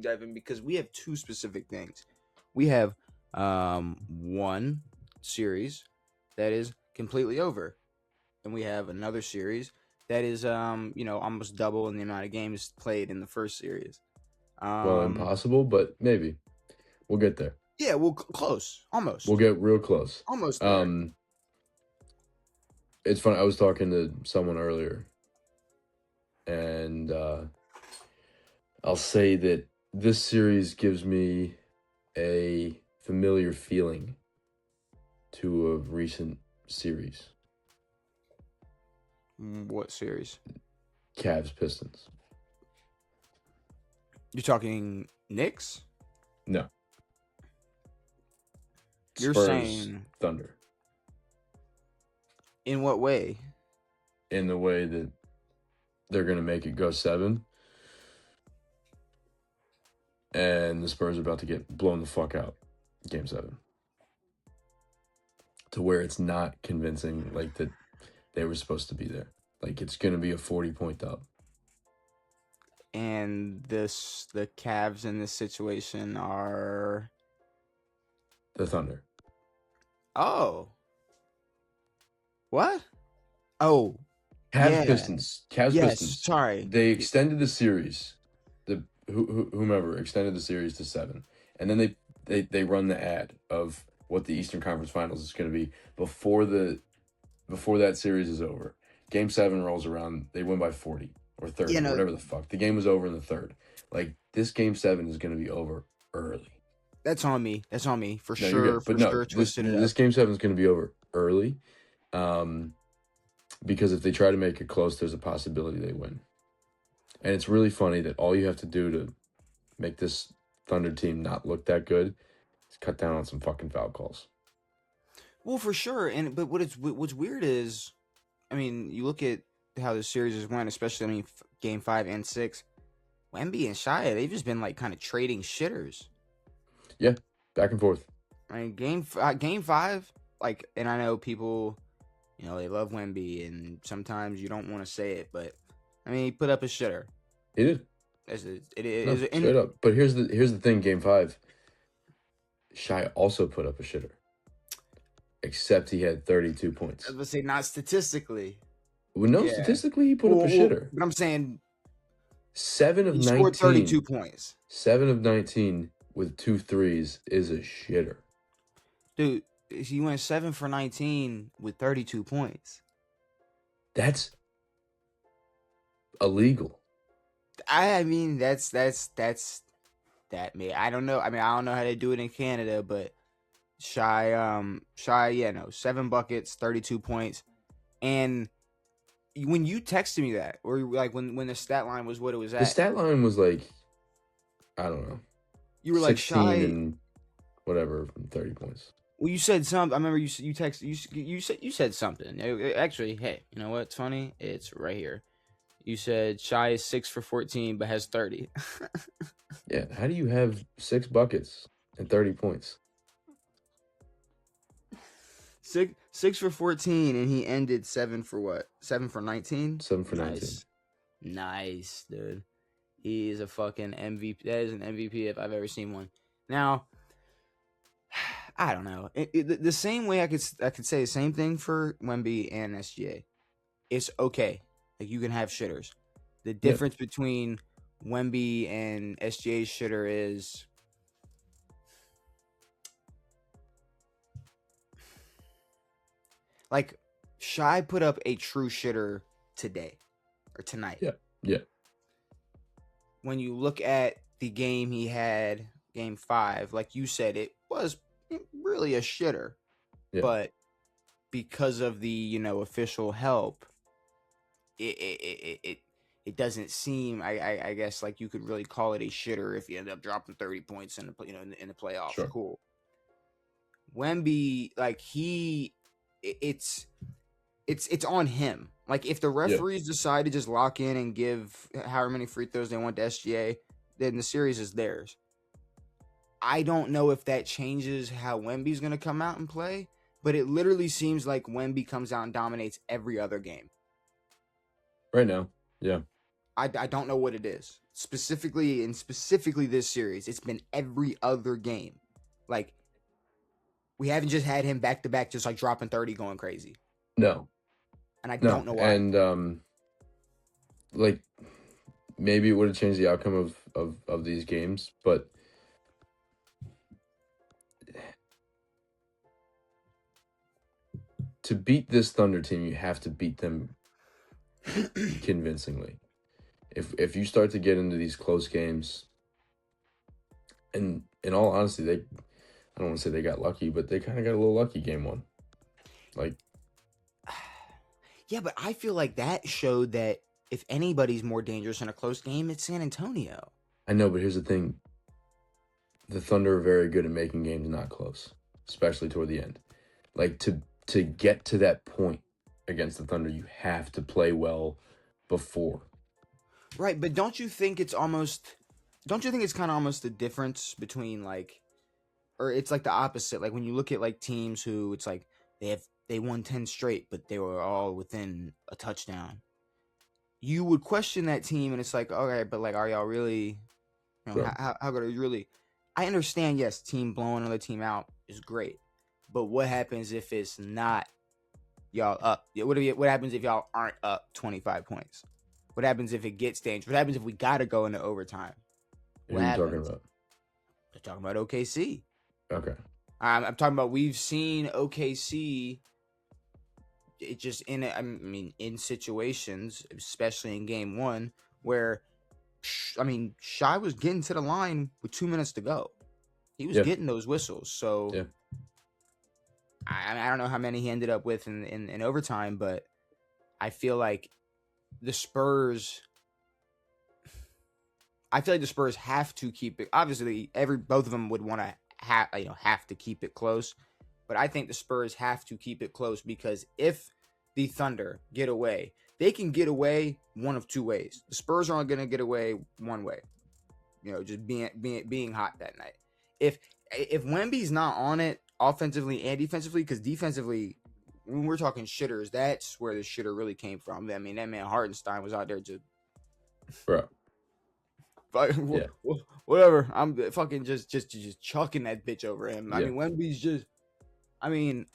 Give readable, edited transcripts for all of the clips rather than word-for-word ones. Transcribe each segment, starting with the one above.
Devin, because we have two specific things. We have one series that is completely over, and we have another series that is almost double in the amount of games played in the first series. Well, impossible, but maybe we'll get there. Yeah, well, close, almost. We'll get real close. Almost there. It's funny. I was talking to someone earlier, and I'll say that this series gives me a familiar feeling to a recent series. What series? Cavs Pistons. You're talking Knicks? No. You're Spurs, saying Thunder. In what way? In the way that they're going to make it go 7. And the Spurs are about to get blown the fuck out. Game 7. To where it's not convincing like that they were supposed to be there. Like it's going to be a 40-point dub. And the Cavs in this situation are The Thunder. Oh. What? Oh. Cavs Pistons. Pistons. Sorry. They extended the series. Whomever extended the series to 7. And then they run the ad of what the Eastern Conference Finals is going to be before that series is over. Game 7 rolls around, they win by 40 or 30, whatever the fuck. The game was over in the third. Like this Game 7 is going to be over early. That's on me. For no, sure. But no, this Game 7 is going to be over early. Because if they try to make it close, there's a possibility they win. And it's really funny that all you have to do to make this Thunder team not look that good is cut down on some fucking foul calls. Well, for sure. But what's weird is, I mean, you look at how the series has went, especially Game 5 and 6. Wemby and Shia, they've just been like kind of trading shitters. Yeah, back and forth. I mean, Game 5, like, and I know people, they love Wemby, and sometimes you don't want to say it, but I mean, he put up a shitter. He did. Straight up. But here's the thing. Game 5, Shai also put up a shitter, except he had 32 points. I was gonna say not statistically. Well, no, statistically he put up a shitter. But I'm saying 7 of 19. Scored 32 points. 7 of 19 with 2 threes is a shitter. Dude, he went 7 for 19 with 32 points. That's illegal. I mean, that's that. Man, I don't know. I mean, I don't know how they do it in Canada, but Shai, 7 buckets, 32 points, and when you texted me that, or like when the stat line was what it was at, the stat line was like, I don't know. You were like Shai and whatever, 30 points. Well, you said something. I remember you texted. You said something. Actually, hey, you know what's funny? It's right here. You said Shai is 6 for 14, but has 30. Yeah, how do you have 6 buckets and 30 points? 6 for 14, and he ended 7 for what? 7 for 19. 7 for 19. Nice, dude. He is a fucking MVP. That is an MVP if I've ever seen one. Now, I don't know. The same way I could say the same thing for Wemby and SGA. It's okay. Like, you can have shitters. The difference between Wemby and SGA's shitter is like Shai put up a true shitter today or tonight. Yeah. When you look at the game he had, Game 5, like you said, it was really a shitter. Yeah. But because of the, official help, it doesn't seem, I guess, like you could really call it a shitter if you end up dropping 30 points in the playoffs. Sure. Cool. Wemby, like it's on him. Like if the referees decide to just lock in and give however many free throws they want to SGA, then the series is theirs. I don't know if that changes how Wemby's going to come out and play, but it literally seems like Wemby comes out and dominates every other game. Right now, yeah. I don't know what it is. Specifically this series, it's been every other game. Like, we haven't just had him back to back, just like dropping 30, going crazy. No. And I No. don't know why. And like maybe it would have changed the outcome of these games, but to beat this Thunder team, you have to beat them convincingly. If you start to get into these close games, and in all honesty, I don't want to say they got lucky, but they kind of got a little lucky game one. Like, yeah, but I feel like that showed that if anybody's more dangerous in a close game, it's San Antonio. I know, but here's the thing. The Thunder are very good at making games not close, especially toward the end. Like, to get to that point against the Thunder, you have to play well before. Right, but don't you think it's kind of almost the difference between, like, or it's like the opposite, like when you look at like teams who it's like they won 10 straight, but they were all within a touchdown. You would question that team, and it's like, okay, but like, are y'all really, Sure. how good are you really? I understand, yes, team blowing another team out is great, but what happens if it's not y'all up? What happens if y'all aren't up 25 points? What happens if it gets dangerous? What happens if we gotta go into overtime? Who are you talking about? I'm talking about OKC. Okay. I'm talking about, we've seen OKC. It just in situations, especially in game one, where Shai was getting to the line with 2 minutes to go. He was getting those whistles. So I don't know how many he ended up with in overtime, but I feel like the Spurs. Have to keep it. Obviously, both of them would want to have to keep it close, but I think the Spurs have to keep it close, because if the Thunder get away, they can get away one of two ways. The Spurs are only going to get away one way, just being hot that night. If Wemby's not on it offensively and defensively, because defensively, when we're talking shitters, that's where the shitter really came from. I mean, that man Hartenstein was out there just, bro. Whatever. I'm fucking just chucking that bitch over him. I Yeah. mean, Wemby's just. I mean,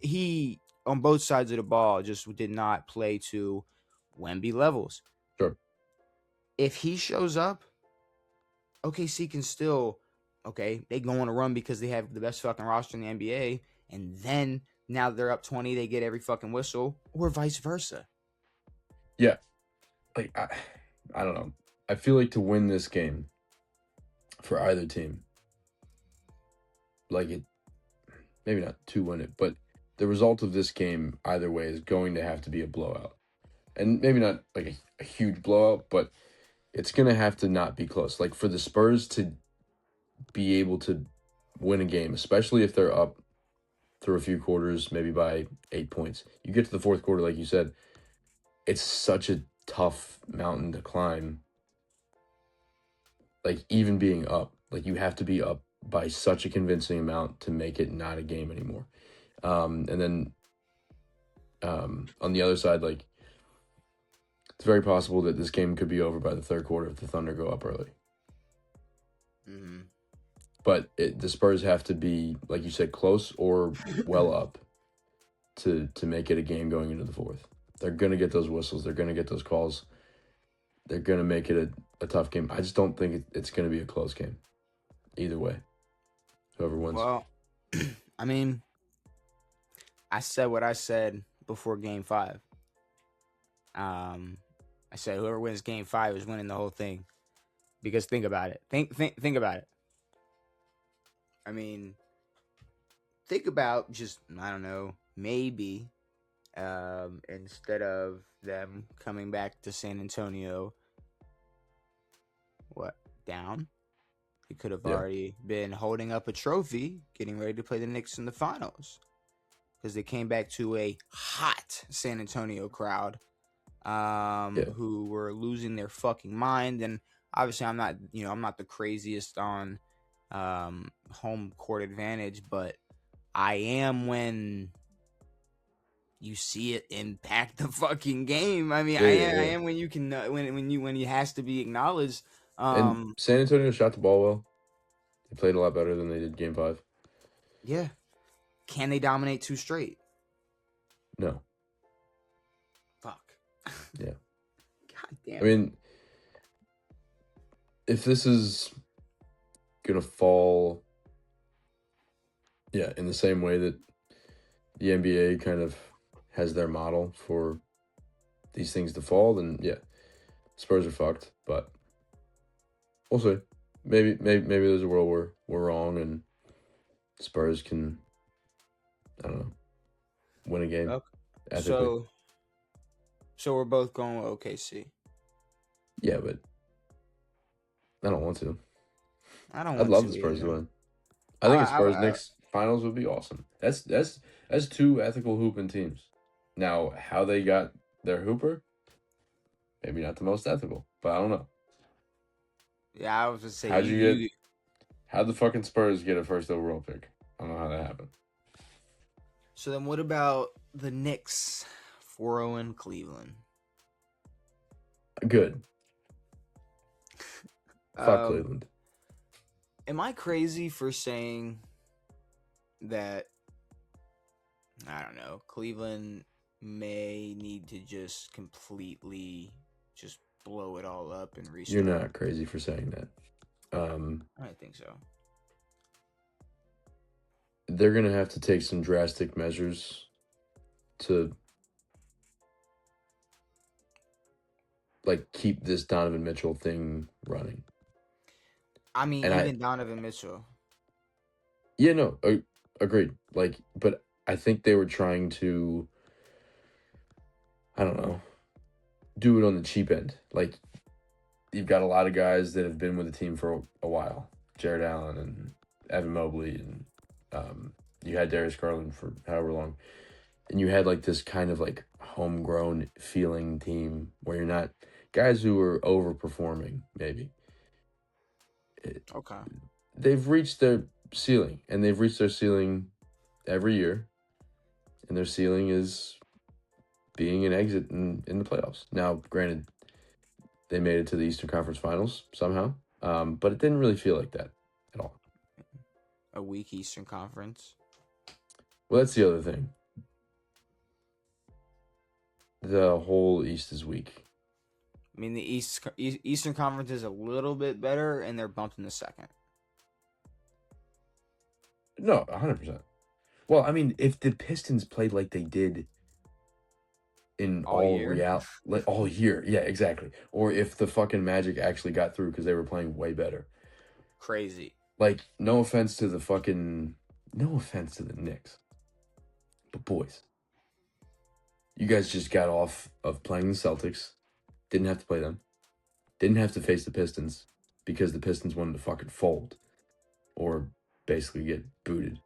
he on both sides of the ball just did not play to Wemby levels. Sure. If he shows up, OKC can still, they go on a run because they have the best fucking roster in the NBA, and then now they're up 20, they get every fucking whistle, or vice versa. Yeah. Like, I don't know. I feel like to win this game for either team, like, it, maybe not to win it, but the result of this game either way is going to have to be a blowout. And maybe not like a huge blowout, but it's going to have to not be close. Like, for the Spurs to be able to win a game, especially if they're up through a few quarters, maybe by 8 points. You get to the fourth quarter, like you said, it's such a tough mountain to climb. Like, even being up, like, you have to be up by such a convincing amount to make it not a game anymore. And then on the other side, like, it's very possible that this game could be over by the third quarter if the Thunder go up early. Mm-hmm. But the Spurs have to be, like you said, close or well up to make it a game going into the fourth. They're going to get those whistles. They're going to get those calls. They're going to make it a tough game. I just don't think it's going to be a close game. Either way. Whoever wins. Well, I mean, I said what I said before Game 5. I said whoever wins Game 5 is winning the whole thing. Because think about it. Think about it. I mean, think about just, I don't know, maybe instead of them coming back to San Antonio, down? It could have already been holding up a trophy, getting ready to play the Knicks in the finals. Because they came back to a hot San Antonio crowd who were losing their fucking mind. And obviously I'm not the craziest on home court advantage, but I am when you see it impact the fucking game. I mean, Yeah, yeah, I yeah. am when you can when you has to be acknowledged. And San Antonio shot the ball well. They played a lot better than they did Game 5. Yeah, can they dominate two straight? No. Fuck. Yeah. God damn I it. mean, if this is gonna fall, yeah, in the same way that the NBA kind of has their model for these things to fall, then yeah, Spurs are fucked. But we'll see. Maybe there's a world where we're wrong and Spurs can, I don't know, win a game Okay. ethically. So we're both going with OKC. Yeah, but I don't want to. I don't I'd want love to the Spurs to either. win. I think a Spurs I Knicks finals would be awesome. That's two ethical hooping teams. Now, how they got their hooper, maybe not the most ethical, but I don't know. yeah, I was gonna say How'd you get? you. How'd the fucking Spurs get a first overall pick? I don't know how that happened. So then, what about the Knicks? 4-0 in Cleveland. Good. Fuck Um, Cleveland. am I crazy for saying that? I don't know. Cleveland may need to just completely just blow it all up and You're restart. not crazy for saying that. I think so. They're gonna have to take some drastic measures to like keep this Donovan Mitchell thing running. I mean, And even Donovan Mitchell. yeah, no, agreed. Like, but I think they were trying to, I don't know, do it on the cheap end. Like, you've got a lot of guys that have been with the team for a while. Jared Allen and Evan Mobley, and you had Darius Garland for however long. And you had like this kind of like homegrown feeling team where you're not guys who are overperforming, maybe. Okay. They've reached their ceiling, and they've reached their ceiling every year. And their ceiling is being an exit in the playoffs. Now, granted, they made it to the Eastern Conference Finals somehow, but it didn't really feel like that at all. A weak Eastern Conference. Well, that's the other thing. The whole East is weak. I mean, the Eastern Conference is a little bit better, and they're bumped in the second. No, 100%. Well, I mean, if the Pistons played like they did in All year. like all year, yeah, exactly. Or if the fucking Magic actually got through because they were playing way better. Crazy. Like, no offense to the Knicks, but boys, you guys just got off of playing the Celtics, didn't have to play them, didn't have to face the Pistons because the Pistons wanted to fucking fold or basically get booted.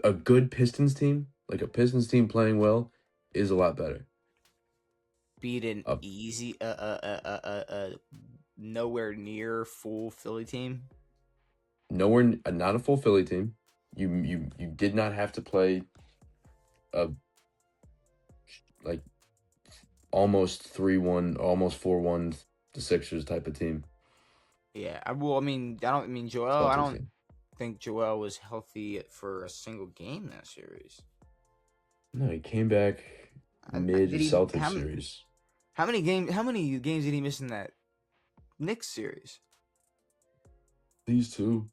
A good Pistons team, like a Pistons team playing well, is a lot better. Beat an easy, nowhere near full Philly team. Nowhere, not a full Philly team. You did not have to play a like almost 3-1, almost 4-1 the Sixers type of team. Yeah, I mean, Joel. Celtics I don't team. think Joel was healthy for a single game that series. No, he came back mid Celtics series. How many games did he miss in that Knicks series? These two.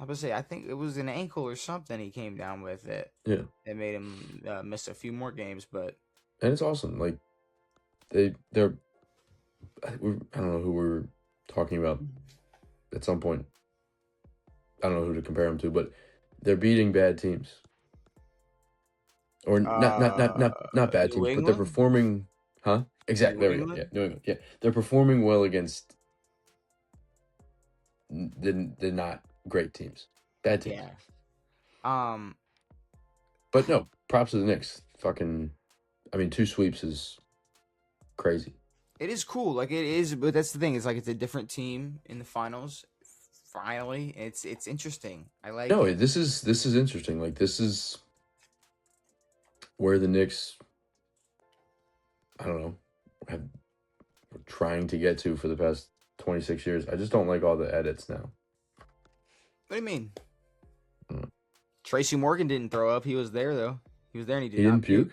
I was say I think it was an ankle or something he came down with it. Yeah. That made him miss a few more games, but and it's awesome. Like they're I don't know who we're talking about at some point. I don't know who to compare them to, but they're beating bad teams. Or not bad New teams, but they're England? performing. Huh? Exactly. New There we go. England? Yeah, New England. Yeah, they're performing well against the not great teams, bad teams. Yeah. But no, props to the Knicks. Fucking, I mean, 2 sweeps is crazy. It is cool, like it is, but that's the thing. It's like it's a different team in the finals. Finally, it's interesting. I like. No, it. this is interesting. Like this is where the Knicks, I don't know, have trying to get to for the past 26 years. I just don't like all the edits now. What do you mean? Mm. Tracy Morgan didn't throw up. He was there though. He was there and he He didn't puke?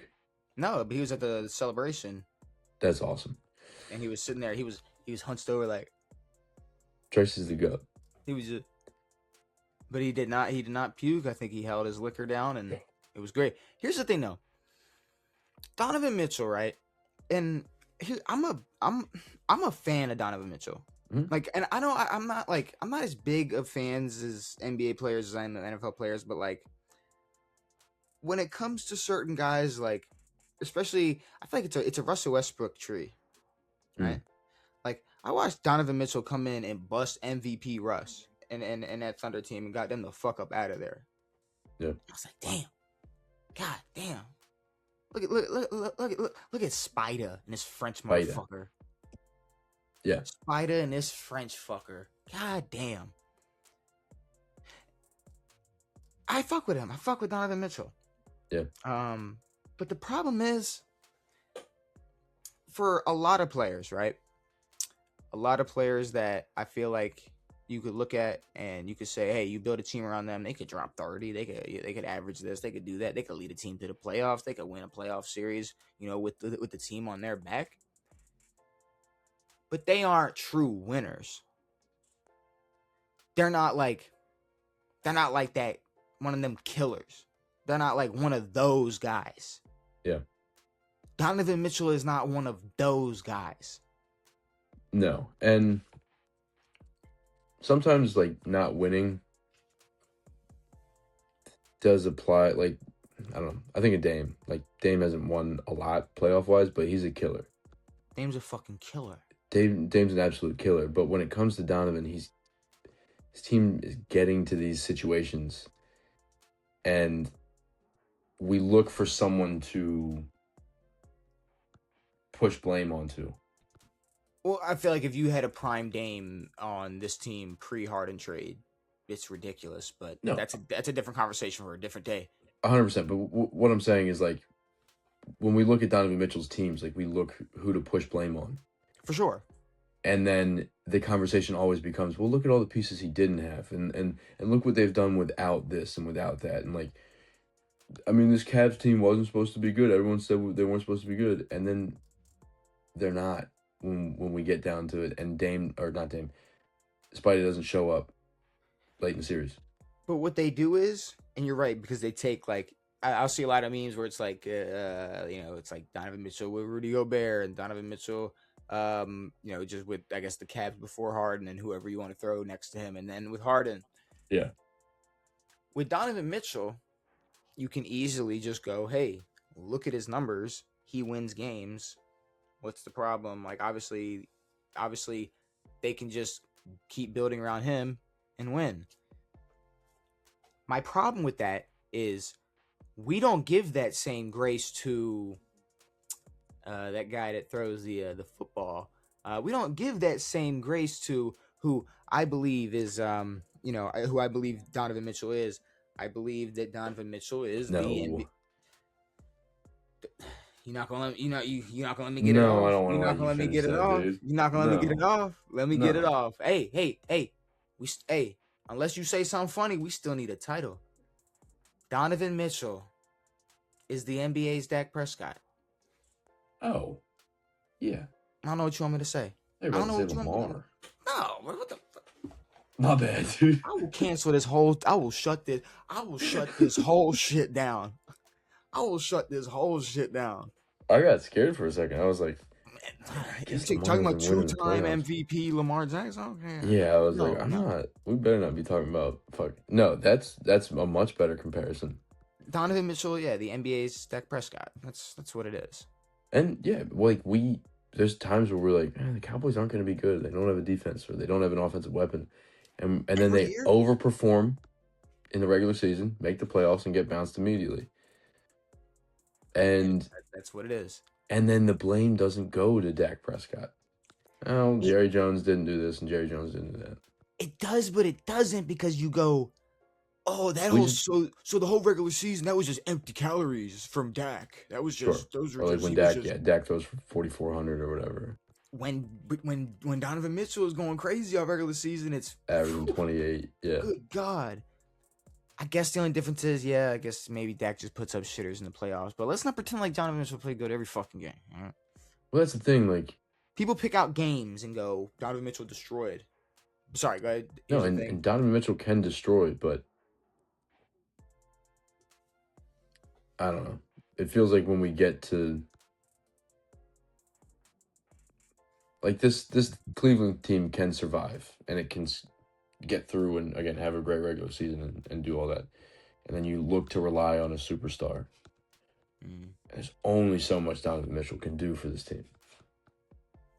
No, but he was at the celebration That's awesome. and he was sitting there. He was hunched over like Tracy's the GOAT. he was just, but he did not puke. I think he held his liquor down and it was great. Here's the thing though. Donovan Mitchell, right? And I'm a fan of Donovan Mitchell. Mhm. Like, and I know I'm not as big of fans as NBA players as I am NFL players, but like when it comes to certain guys, like especially I feel like it's a Russell Westbrook tree, right? Like I watched Donovan Mitchell come in and bust MVP Russ and that Thunder team and got them the fuck up out of there. Yeah. I was like, damn, god damn. Look at Spider and this French motherfucker. Yeah. Spider and this French fucker. God damn. I fuck with him. I fuck with Donovan Mitchell. Yeah. But the problem is for a lot of players, right? A lot of players that I feel like you could look at and you could say, hey, you build a team around them, they could drop 30, they could average this, they could do that, they could lead a team to the playoffs, they could win a playoff series, you know, with the team on their back. But they aren't true winners. They're not like that one of them killers. They're not like one of those guys. Yeah. Donovan Mitchell is not one of those guys. No. And sometimes like not winning does apply. Like, I don't know. I think of Dame. Like Dame hasn't won a lot playoff wise, but he's a killer. Dame's a fucking killer. Dame's an absolute killer. But when it comes to Donovan, his team is getting to these situations and we look for someone to push blame onto. Well, I feel like if you had a prime Dame on this team pre-Harden trade, it's ridiculous. But no, that's a different conversation for a different day. 100%. But what I'm saying is like when we look at Donovan Mitchell's teams, like we look who to push blame on. For sure. And then the conversation always becomes, well, look at all the pieces he didn't have, and look what they've done without this and without that, and like, I mean, this Cavs team wasn't supposed to be good. Everyone said they weren't supposed to be good, and then they're not when we get down to it. And Spidey doesn't show up late in the series. But what they do is, and you're right, because they take like I'll see a lot of memes where it's like, it's like Donovan Mitchell with Rudy Gobert and Donovan Mitchell, just with I guess the Cavs before Harden and whoever you want to throw next to him, and then with Harden. Yeah. With Donovan Mitchell, you can easily just go, hey, look at his numbers. He wins games. What's the problem? Like, obviously, they can just keep building around him and win. My problem with that is we don't give that same grace to that guy that throws the football. We don't give that same grace to who I believe is, who I believe Donovan Mitchell is. I believe that Donovan Mitchell is the NBA. You're not gonna let me get it off. No, I don't want to. You're not gonna let me get it off. You're not gonna let me get it off. Let me get it off. Hey. Unless you say something funny, we still need a title. Donovan Mitchell is the NBA's Dak Prescott. Oh, yeah. I don't know what you want me to say. I don't know what you want me to. No, what the. My bad, dude. I will cancel this whole. I will shut this whole shit down. I will shut this whole shit down. I got scared for a second. I was like, you talking about two-time MVP Lamar Jackson? Okay. Yeah, I was like, I'm not. We better not be talking about fuck. No, that's a much better comparison. Donovan Mitchell, yeah, the NBA's Dak Prescott. That's what it is. And yeah, like there's times where we're like, the Cowboys aren't going to be good. They don't have a defense or they don't have an offensive weapon, and then they overperform in the regular season, make the playoffs, and get bounced immediately. And that's what it is. And then the blame doesn't go to Dak Prescott. Oh, Jerry Jones didn't do this and Jerry Jones didn't do that. It does, but it doesn't, because you go, Oh, that We whole just so the whole regular season, that was just empty calories from Dak. sure. Those were Or like just when he was Dak, just yeah, Dak throws for 4,400 or whatever, when Donovan Mitchell is going crazy all regular season, it's averaging 28. Yeah. good God. I guess the only difference is, yeah, I guess maybe Dak just puts up shitters in the playoffs. But let's not pretend like Donovan Mitchell played good every fucking game. All right? Well, that's the thing. Like, People pick out games and go, Donovan Mitchell destroyed. Sorry, go ahead. no, Here's the and thing. Donovan Mitchell can destroy, but I don't know. It feels like when we get to like this Cleveland team can survive and it can get through and again have a great regular season and do all that, and then you look to rely on a superstar. Mm. There's only so much Donovan Mitchell can do for this team.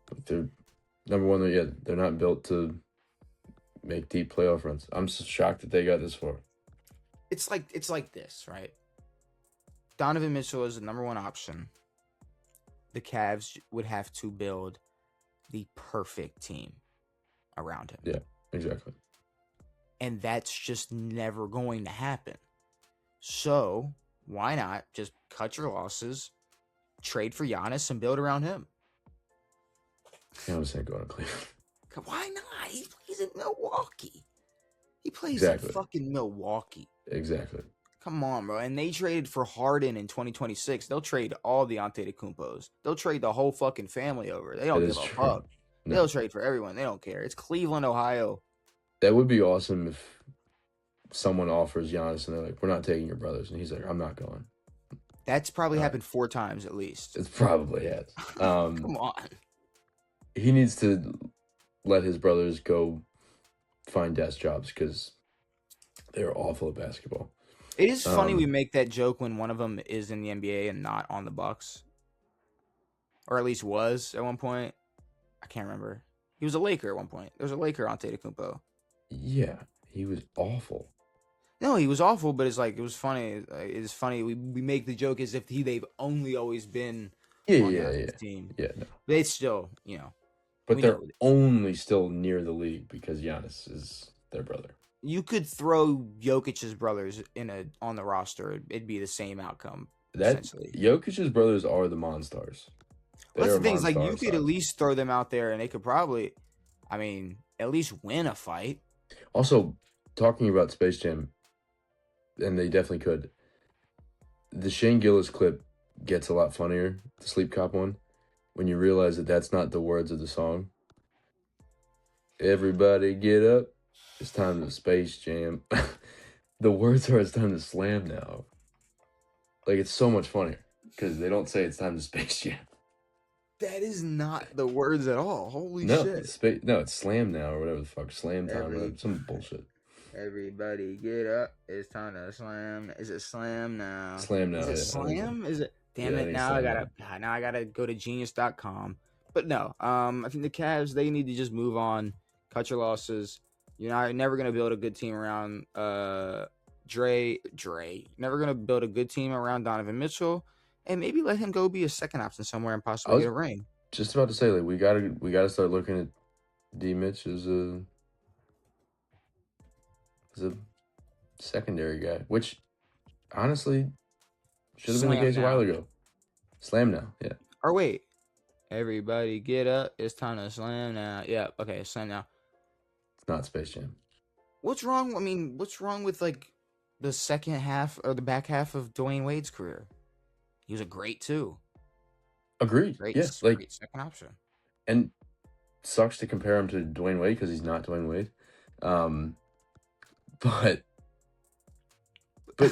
But they're number one. They're not built to make deep playoff runs. I'm so shocked that they got this far. It's like this, right? Donovan Mitchell is the number one option. The Cavs would have to build the perfect team around him. Yeah, exactly. And that's just never going to happen. So why not just cut your losses, trade for Giannis, and build around him? Giannis ain't going to Cleveland. Why not? He plays in Milwaukee. He plays Exactly. in fucking Milwaukee. Exactly. Come on, bro. And they traded for Harden in 2026. They'll trade all the Antetokounmpos. They'll trade the whole fucking family over. They don't That give is a true. fuck. No. They'll trade for everyone. They don't care. It's Cleveland, Ohio. That would be awesome if someone offers Giannis and they're like, "We're not taking your brothers," and he's like, "I'm not going." That's probably happened 4 times at least. It probably has. Come on. He needs to let his brothers go find desk jobs because they're awful at basketball. It is funny we make that joke when one of them is in the NBA and not on the Bucks, or at least was at one point. I can't remember. He was a Laker at one point. There was a Laker on Antetokounmpo. Yeah, he was awful. No, he was awful, but it's like it was funny. It's funny we make the joke as if they've only always been on the team. Yeah, no. They still, But they're only still near the league because Giannis is their brother. You could throw Jokic's brothers on the roster; it'd be the same outcome. Essentially, Jokic's brothers are the Monstars. That's the thing. Is like you could at least throw them out there, and they could probably, at least win a fight. Also, talking about Space Jam, and they definitely could. The Shane Gillis clip gets a lot funnier, the Sleep Cop one, when you realize that that's not the words of the song. Everybody get up. It's time to Space Jam. The words are, it's time to slam now. Like, it's so much funnier because they don't say it's time to Space Jam. That is not the words at all. Holy shit. It's slam now or whatever the fuck. Slam time, whatever. Some bullshit. Everybody get up. It's time to slam. Is it slam now? Slam now. Is it slam? Is it? Damn it. Now I gotta go to genius.com. But no, I think the Cavs, they need to just move on. Cut your losses. You're never gonna build a good team around Dre. Never gonna build a good team around Donovan Mitchell. And maybe let him go be a second option somewhere and possibly get a ring. Just about to say, like, we gotta start looking at D Mitch as a secondary guy, which honestly should have been the case a while ago. Slam now, yeah. Or wait, everybody get up! It's time to slam now. Yeah, okay, slam now. It's not Space Jam. What's wrong? What's wrong with like the second half or the back half of Dwayne Wade's career? He was a great too. Agreed. Great, yeah, great second option. And sucks to compare him to Dwayne Wade because he's not Dwayne Wade. But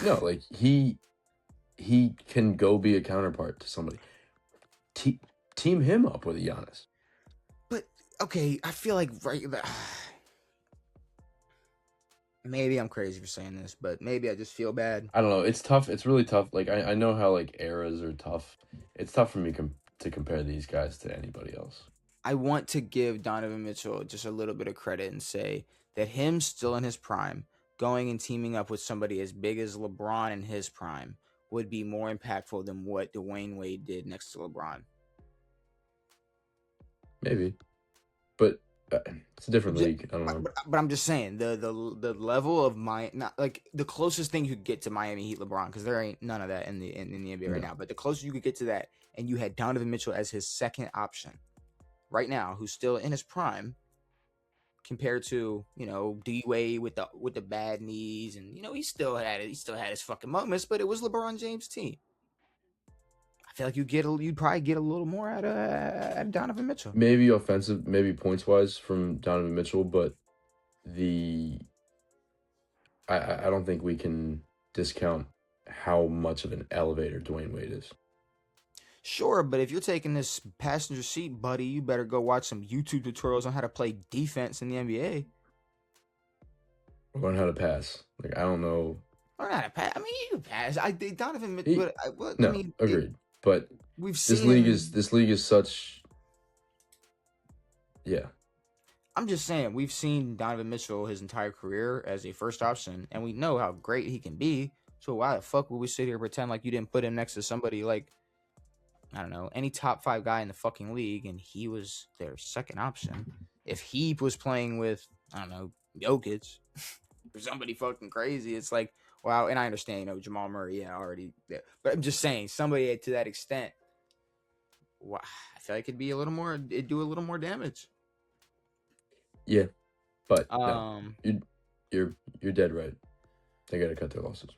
no, like he can go be a counterpart to somebody. Team him up with a Giannis. But okay, I feel like maybe I'm crazy for saying this, but maybe I just feel bad. I don't know. It's tough. It's really tough. Like, I know how, like, eras are tough. It's tough for me to compare these guys to anybody else. I want to give Donovan Mitchell just a little bit of credit and say that him still in his prime, going and teaming up with somebody as big as LeBron in his prime would be more impactful than what Dwayne Wade did next to LeBron. Maybe. But It's a different league. I don't know. But I'm just saying the level of my not like the closest thing you could get to Miami Heat LeBron, because there ain't none of that in the NBA right No. now. But the closest you could get to that, and you had Donovan Mitchell as his second option right now, who's still in his prime, compared to D Wade with the bad knees, and he still had it. He still had his fucking moments, but it was LeBron James' team. I feel like you'd probably get a little more out of Donovan Mitchell. Maybe offensive, maybe points wise from Donovan Mitchell, but I don't think we can discount how much of an elevator Dwayne Wade is. Sure, but if you're taking this passenger seat, buddy, you better go watch some YouTube tutorials on how to play defense in the NBA. Learn how to pass. Like, I don't know. Learn how to pass. I mean, you can pass. Donovan He, Mitchell. no, I mean, agreed. But we've this seen league is such. Yeah. I'm just saying, we've seen Donovan Mitchell his entire career as a first option, and we know how great he can be. So why the fuck would we sit here and pretend like you didn't put him next to somebody like, I don't know, any top 5 guy in the fucking league, and he was their second option? If he was playing with, I don't know, Jokic or somebody fucking crazy, it's like, wow. And I understand, Jamal Murray, yeah, already there. But I'm just saying, somebody to that extent, wow, I feel like it'd do a little more damage. Yeah, but no, you're dead right. They got to cut their losses.